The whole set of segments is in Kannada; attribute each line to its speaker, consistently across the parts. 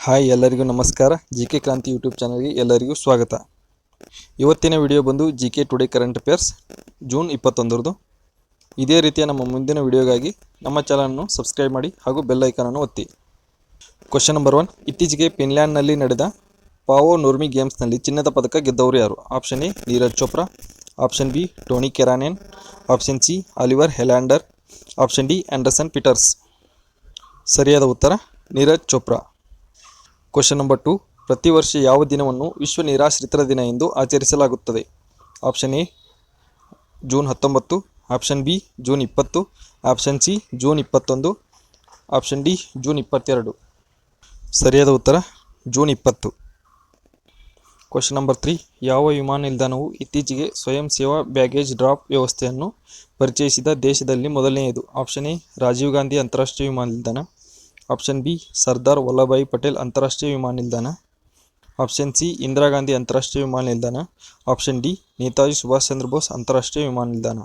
Speaker 1: ಹಾಯ್ ಎಲ್ಲರಿಗೂ ನಮಸ್ಕಾರ. ಜಿಕೆ ಕ್ರಾಂತಿ ಯೂಟ್ಯೂಬ್ ಚಾನಲ್ಗೆ ಎಲ್ಲರಿಗೂ ಸ್ವಾಗತ. ಇವತ್ತಿನ ವಿಡಿಯೋ ಬಂದು GK today current affairs June 21. ಇದೇ ರೀತಿಯ ನಮ್ಮ ಮುಂದಿನ ವಿಡಿಯೋಗಾಗಿ ನಮ್ಮ ಚಾನಲನ್ನು ಸಬ್ಸ್ಕ್ರೈಬ್ ಮಾಡಿ ಹಾಗೂ ಬೆಲ್ ಐಕಾನನ್ನು ಒತ್ತಿ. Question number 1. ಇತ್ತೀಚೆಗೆ ಫಿನ್ಲ್ಯಾಂಡ್ನಲ್ಲಿ ನಡೆದ ಪಾವೋ ನೂರ್ಮಿ ಗೇಮ್ಸ್ನಲ್ಲಿ ಚಿನ್ನದ ಪದಕ ಗೆದ್ದವರು ಯಾರು? Option A Neeraj Chopra, option B Toni Keranen, option C Oliver Helander, option D Anderson Peters. ಸರಿಯಾದ ಉತ್ತರ ನೀರಜ್ ಚೋಪ್ರಾ. Question number 2. ಪ್ರತಿ ವರ್ಷ ಯಾವ ದಿನವನ್ನು ವಿಶ್ವ ನಿರಾಶ್ರಿತರ ದಿನ ಎಂದು ಆಚರಿಸಲಾಗುತ್ತದೆ? Option A June 19, option B June 20, option C June 21, option D June 22. ಸರಿಯಾದ ಉತ್ತರ ಜೂನ್ 20. Question number 3. ಯಾವ ವಿಮಾನ ನಿಲ್ದಾಣವು ಇತ್ತೀಚೆಗೆ ಸ್ವಯಂ ಸೇವಾ ಬ್ಯಾಗೇಜ್ ಡ್ರಾಪ್ ವ್ಯವಸ್ಥೆಯನ್ನು ಪರಿಚಯಿಸಿದ ದೇಶದಲ್ಲಿ ಮೊದಲನೆಯದು? ಆಪ್ಷನ್ ಎ ರಾಜೀವ್ ಗಾಂಧಿ ಅಂತಾರಾಷ್ಟ್ರೀಯ ವಿಮಾನ ನಿಲ್ದಾಣ, ಆಪ್ಷನ್ ಬಿ ಸರ್ದಾರ್ ವಲ್ಲಭಭಾಯಿ ಪಟೇಲ್ ಅಂತಾರಾಷ್ಟ್ರೀಯ ವಿಮಾನ ನಿಲ್ದಾಣ, ಆಪ್ಷನ್ ಸಿ ಇಂದಿರಾ ಗಾಂಧಿ ಅಂತಾರಾಷ್ಟ್ರೀಯ ವಿಮಾನ ನಿಲ್ದಾಣ, ಆಪ್ಷನ್ ಡಿ ನೇತಾಜಿ ಸುಭಾಷ್ ಚಂದ್ರ ಬೋಸ್ ಅಂತಾರಾಷ್ಟ್ರೀಯ ವಿಮಾನ ನಿಲ್ದಾಣ.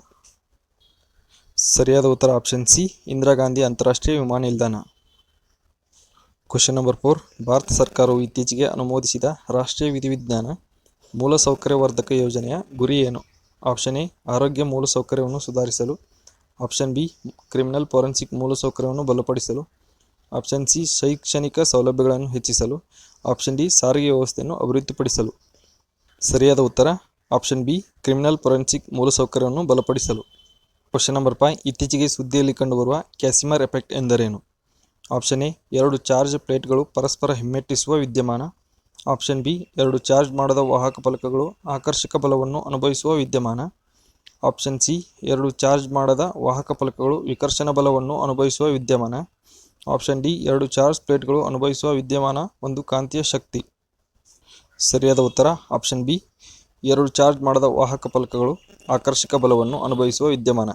Speaker 1: ಸರಿಯಾದ ಉತ್ತರ ಆಪ್ಷನ್ ಸಿ ಇಂದಿರಾ ಗಾಂಧಿ ಅಂತಾರಾಷ್ಟ್ರೀಯ ವಿಮಾನ ನಿಲ್ದಾಣ. Question number 4. ಭಾರತ ಸರ್ಕಾರವು ಇತ್ತೀಚೆಗೆ ಅನುಮೋದಿಸಿದ ರಾಷ್ಟ್ರೀಯ ವಿಧಿವಿಜ್ಞಾನ ಮೂಲಸೌಕರ್ಯ ವರ್ಧಕ ಯೋಜನೆಯ ಗುರಿ ಏನು? ಆಪ್ಷನ್ ಎ ಆರೋಗ್ಯ ಮೂಲಸೌಕರ್ಯವನ್ನು ಸುಧಾರಿಸಲು, ಆಪ್ಷನ್ ಬಿ ಕ್ರಿಮಿನಲ್ ಫೋರೆನ್ಸಿಕ್ ಮೂಲಸೌಕರ್ಯವನ್ನು ಬಲಪಡಿಸಲು, ಆಪ್ಷನ್ ಸಿ ಶೈಕ್ಷಣಿಕ ಸೌಲಭ್ಯಗಳನ್ನು ಹೆಚ್ಚಿಸಲು, ಆಪ್ಷನ್ ಡಿ ಸಾರಿಗೆ ವ್ಯವಸ್ಥೆಯನ್ನು ಅಭಿವೃದ್ಧಿಪಡಿಸಲು. ಸರಿಯಾದ ಉತ್ತರ ಆಪ್ಷನ್ ಬಿ ಕ್ರಿಮಿನಲ್ ಫೋರೆನ್ಸಿಕ್ ಮೂಲಸೌಕರ್ಯವನ್ನು ಬಲಪಡಿಸಲು. Question number 5. ಇತ್ತೀಚೆಗೆ ಸುದ್ದಿಯಲ್ಲಿ ಕಂಡುಬರುವ ಕ್ಯಾಸಿಮರ್ ಎಫೆಕ್ಟ್ ಎಂದರೇನು? ಆಪ್ಷನ್ ಎ 2 ಚಾರ್ಜ್ ಪ್ಲೇಟ್ಗಳು ಪರಸ್ಪರ ಹಿಮ್ಮೆಟ್ಟಿಸುವ ವಿದ್ಯಮಾನ, ಆಪ್ಷನ್ ಬಿ 2 ಚಾರ್ಜ್ ಮಾಡದ ವಾಹಕ ಫಲಕಗಳು ಆಕರ್ಷಕ ಬಲವನ್ನು ಅನುಭವಿಸುವ ವಿದ್ಯಮಾನ, ಆಪ್ಷನ್ ಸಿ 2 ಚಾರ್ಜ್ ಮಾಡದ ವಾಹಕ ಫಲಕಗಳು ವಿಕರ್ಷಣ ಬಲವನ್ನು ಅನುಭವಿಸುವ ವಿದ್ಯಮಾನ, ಆಪ್ಷನ್ ಡಿ 2 ಚಾರ್ಜ್ ಪ್ಲೇಟ್ಗಳು ಅನುಭವಿಸುವ ವಿದ್ಯಮಾನ ಒಂದು ಕಾಂತೀಯ ಶಕ್ತಿ. ಸರಿಯಾದ ಉತ್ತರ ಆಪ್ಷನ್ ಬಿ 2 ಚಾರ್ಜ್ ಮಾಡದ ವಾಹಕ ಫಲಕಗಳು ಆಕರ್ಷಕ ಬಲವನ್ನು ಅನುಭವಿಸುವ ವಿದ್ಯಮಾನ.